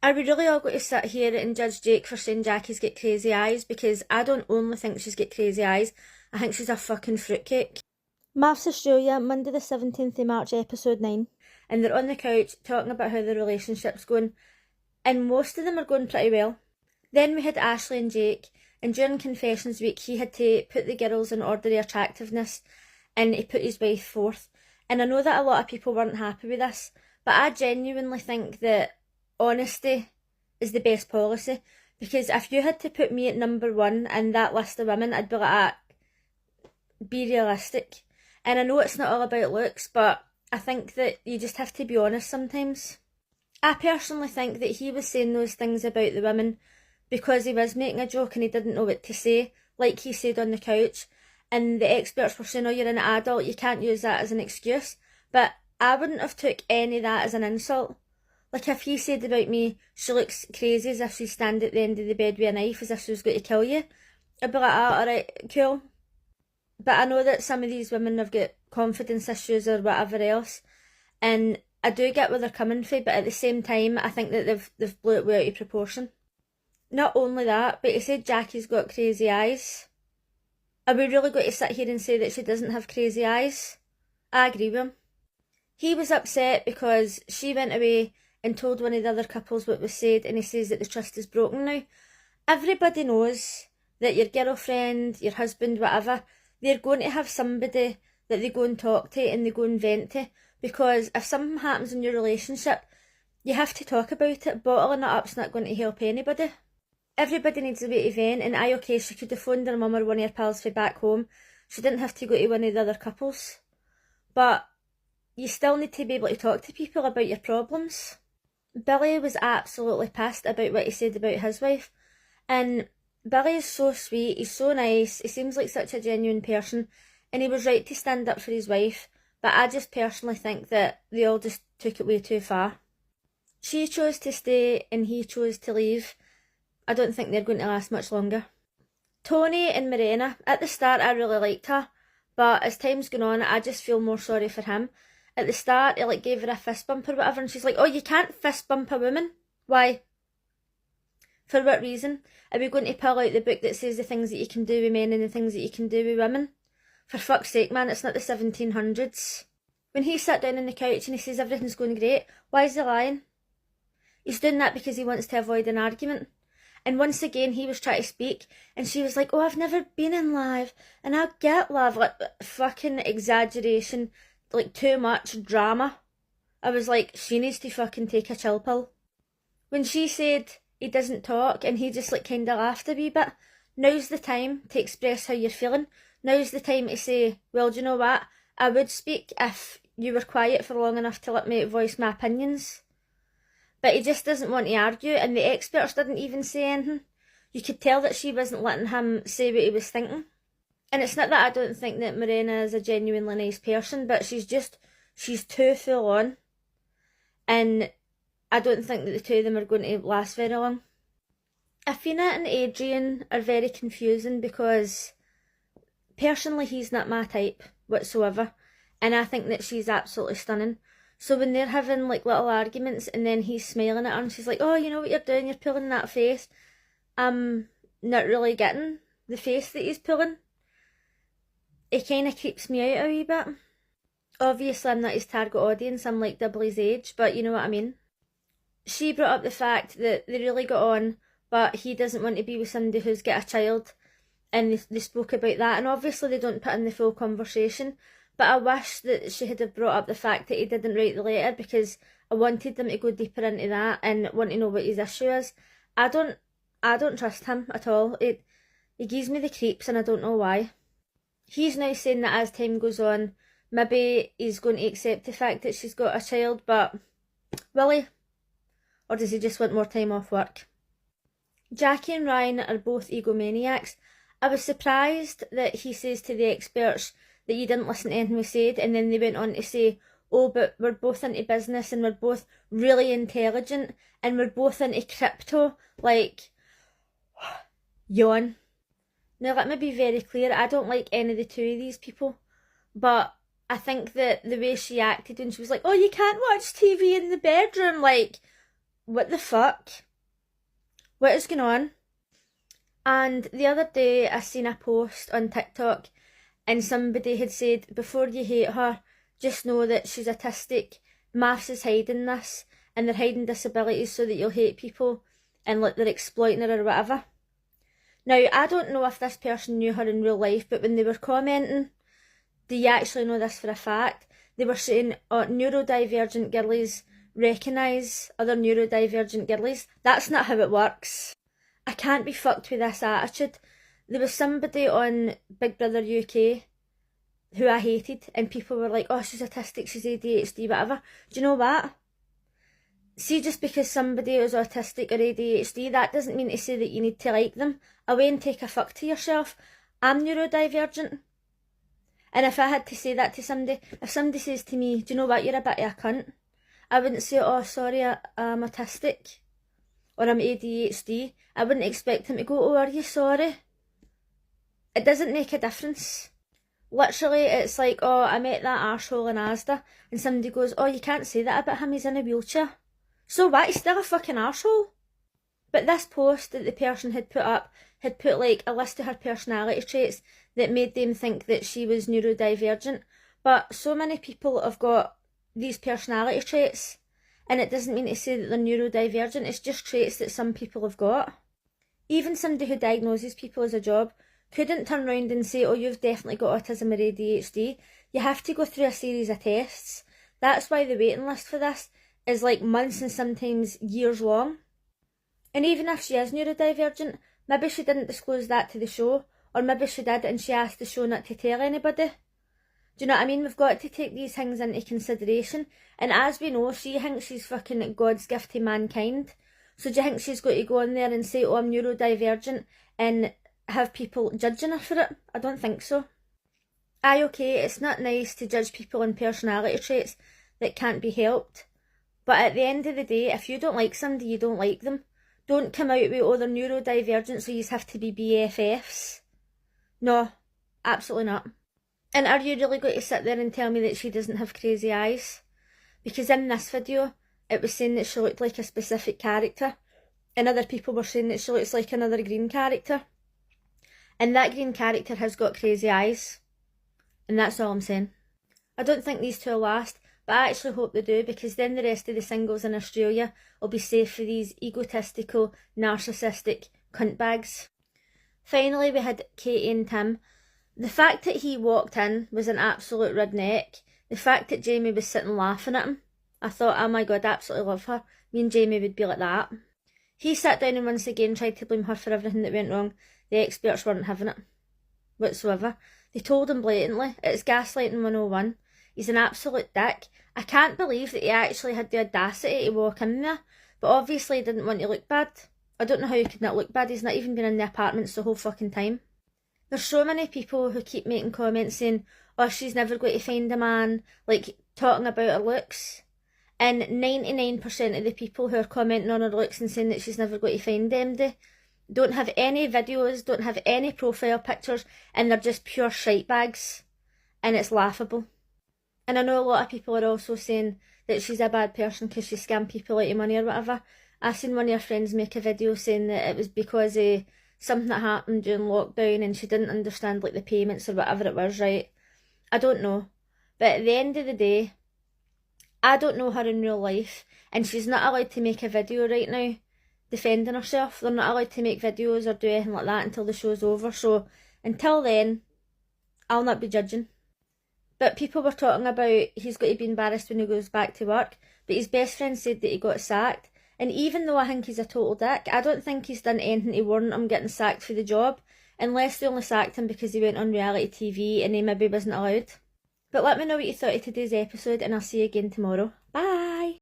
Are we really all going to sit here and judge Jake for saying Jackie's got crazy eyes? Because I don't only think she's got crazy eyes, I think she's a fucking fruitcake. MAFS Australia, Monday the 17th of March, episode 9. And they're on the couch talking about how their relationship's going, and most of them are going pretty well. Then we had Ashley and Jake, and during Confessions Week he had to put the girls in order of attractiveness, and he put his wife fourth. And I know that a lot of people weren't happy with this, but I genuinely think that honesty is the best policy, because if you had to put me at number one in that list of women, I'd be like, be realistic. And I know it's not all about looks, but I think that you just have to be honest sometimes. I personally think that he was saying those things about the women because he was making a joke and he didn't know what to say, like he said on the couch, and the experts were saying, oh, you're an adult, you can't use that as an excuse. But I wouldn't have took any of that as an insult. Like if he said about me, she looks crazy as if she's standing at the end of the bed with a knife as if she was going to kill you, I'd be like, alright, cool. But I know that some of these women have got confidence issues or whatever else, and I do get where they're coming from, but at the same time I think that they've blew it way out of proportion. Not only that, but he said Jackie's got crazy eyes. Are we really going to sit here and say that she doesn't have crazy eyes? I agree with him. He was upset because she went away and told one of the other couples what was said, and he says that the trust is broken now. Everybody knows that your girlfriend, your husband, whatever, they're going to have somebody that they go and talk to and they go and vent to, because if something happens in your relationship, you have to talk about it. Bottling it up's not going to help anybody. Everybody needs a way to vent, and okay, she could have phoned her mum or one of her pals from back home. She didn't have to go to one of the other couples. But you still need to be able to talk to people about your problems. Billy was absolutely pissed about what he said about his wife, and Billy is so sweet, he's so nice, he seems like such a genuine person, and he was right to stand up for his wife, but I just personally think that they all just took it way too far. She chose to stay and he chose to leave. I don't think they're going to last much longer. Tony and Morena, at the start I really liked her, but as time's gone on I just feel more sorry for him. At the start, he gave her a fist bump or whatever, and she's like, oh, you can't fist bump a woman. Why? For what reason? Are we going to pull out the book that says the things that you can do with men and the things that you can do with women? For fuck's sake, man, it's not the 1700s. When he sat down on the couch and he says everything's going great, why is he lying? He's doing that because he wants to avoid an argument. And once again, he was trying to speak, and she was like, oh, I've never been in love, and I get love. Fucking exaggeration. Too much drama. I was like, she needs to fucking take a chill pill. When she said he doesn't talk and he just kind of laughed a wee bit, now's the time to express how you're feeling. Now's the time to say, well, do you know what? I would speak if you were quiet for long enough to let me voice my opinions. But he just doesn't want to argue, and the experts didn't even say anything. You could tell that she wasn't letting him say what he was thinking. And it's not that I don't think that Morena is a genuinely nice person, but she's too full on. And I don't think that the two of them are going to last very long. Athena and Adrian are very confusing because personally he's not my type whatsoever. And I think that she's absolutely stunning. So when they're having little arguments and then he's smiling at her and she's like, oh, you know what you're doing, you're pulling that face. I'm not really getting the face that he's pulling. It kind of creeps me out a wee bit. Obviously I'm not his target audience, I'm double his age, but you know what I mean. She brought up the fact that they really got on, but he doesn't want to be with somebody who's got a child, and they spoke about that, and obviously they don't put in the full conversation, but I wish that she had have brought up the fact that he didn't write the letter, because I wanted them to go deeper into that and want to know what his issue is. I don't trust him at all. He gives me the creeps and I don't know why. He's now saying that as time goes on, maybe he's going to accept the fact that she's got a child, but will he? Or does he just want more time off work? Jackie and Ryan are both egomaniacs. I was surprised that he says to the experts that you didn't listen to anything we said, and then they went on to say, oh, but we're both into business and we're both really intelligent and we're both into crypto. Yawn. Now, let me be very clear, I don't like any of the two of these people, but I think that the way she acted when she was like, oh, you can't watch TV in the bedroom, what the fuck? What is going on? And the other day I seen a post on TikTok and somebody had said, before you hate her, just know that she's autistic. MAFS is hiding this, and they're hiding disabilities so that you'll hate people and like they're exploiting her or whatever. Now, I don't know if this person knew her in real life, but when they were commenting, do you actually know this for a fact? They were saying, oh, neurodivergent girlies recognise other neurodivergent girlies. That's not how it works. I can't be fucked with this attitude. There was somebody on Big Brother UK who I hated, and people were like, oh, she's autistic, she's ADHD, whatever. Do you know what? See, just because somebody is autistic or ADHD, that doesn't mean to say that you need to like them. Away and take a fuck to yourself. I'm neurodivergent. And if I had to say that to somebody, if somebody says to me, do you know what, you're a bit of a cunt, I wouldn't say, oh, sorry, I'm autistic or I'm ADHD. I wouldn't expect him to go, oh, are you sorry? It doesn't make a difference. Literally, it's like, oh, I met that arsehole in Asda, and somebody goes, oh, you can't say that about him, he's in a wheelchair. So what, he's still a fucking arsehole? But this post that the person had put up had put like a list of her personality traits that made them think that she was neurodivergent. But so many people have got these personality traits, and it doesn't mean to say that they're neurodivergent, it's just traits that some people have got. Even somebody who diagnoses people as a job couldn't turn around and say, oh, you've definitely got autism or ADHD. You have to go through a series of tests. That's why the waiting list for this is like months and sometimes years long. And even if she is neurodivergent, maybe she didn't disclose that to the show, or maybe she did and she asked the show not to tell anybody. Do you know what I mean? We've got to take these things into consideration. And as we know, she thinks she's fucking God's gift to mankind. So do you think she's got to go on there and say, oh, I'm neurodivergent, and have people judging her for it? I don't think so. Aye, okay, it's not nice to judge people on personality traits that can't be helped. But at the end of the day, if you don't like somebody, you don't like them. Don't come out with, oh, they're neurodivergent, so you have to be BFFs. No, absolutely not. And are you really going to sit there and tell me that she doesn't have crazy eyes? Because in this video, it was saying that she looked like a specific character, and other people were saying that she looks like another green character. And that green character has got crazy eyes. And that's all I'm saying. I don't think these two will last, but I actually hope they do, because then the rest of the singles in Australia will be safe for these egotistical, narcissistic cuntbags. Finally, we had Katie and Tim. The fact that he walked in was an absolute redneck. The fact that Jamie was sitting laughing at him, I thought, oh my god, I absolutely love her. Me and Jamie would be like that. He sat down and once again tried to blame her for everything that went wrong. The experts weren't having it whatsoever. They told him blatantly, it's gaslighting 101. He's an absolute dick. I can't believe that he actually had the audacity to walk in there, but obviously he didn't want to look bad. I don't know how he could not look bad. He's not even been in the apartments the whole fucking time. There's so many people who keep making comments saying, oh, she's never going to find a man, like talking about her looks. And 99% of the people who are commenting on her looks and saying that she's never going to find MD don't have any videos, don't have any profile pictures, and they're just pure shite bags. And it's laughable. And I know a lot of people are also saying that she's a bad person because she scammed people out of money or whatever. I seen one of her friends make a video saying that it was because of something that happened during lockdown and she didn't understand like the payments or whatever it was, right? I don't know. But at the end of the day, I don't know her in real life, and she's not allowed to make a video right now defending herself. They're not allowed to make videos or do anything like that until the show's over. So until then, I'll not be judging. But people were talking about he's got to be embarrassed when he goes back to work, but his best friend said that he got sacked. And even though I think he's a total dick, I don't think he's done anything to warrant him getting sacked for the job, unless they only sacked him because he went on reality TV and he maybe wasn't allowed. But let me know what you thought of today's episode, and I'll see you again tomorrow. Bye!